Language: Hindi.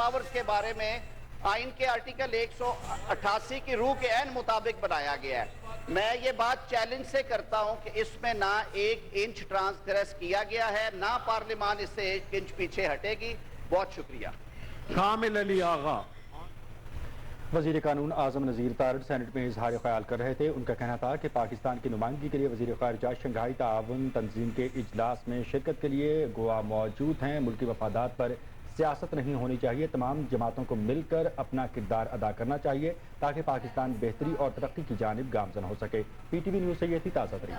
पावर्स के बारे में आइन के आर्टिकल 188 की रूह के ऐन मुताबिक बनाया गया है। मैं ये बात चैलेंज से करता हूं कि इसमें ना 1 इंच ट्रांसग्रेस किया गया है, ना पार्लियामान इससे 1 इंच पीछे हटेगी। बहुत शुक्रिया। कामिल अली आगा। वजीर कानून आजम नज़ीर तारड़ सेनेट में इजहार ख्याल कर रहे थे। उनका कहना था कि पाकिस्तान की नुमाइंदगी के लिए वजीर ख़ारिजा शंघाई ताउन तंजीम के इजलास में शिरकत के लिए गोवा मौजूद हैं। मुल्की मफादात पर सियासत नहीं होनी चाहिए। तमाम जमातों को मिलकर अपना किरदार अदा करना चाहिए ताकि पाकिस्तान बेहतरी और तरक्की की जानिब गामजन हो सके। PTV न्यूज़ से ये थी ताज़ा तरीन।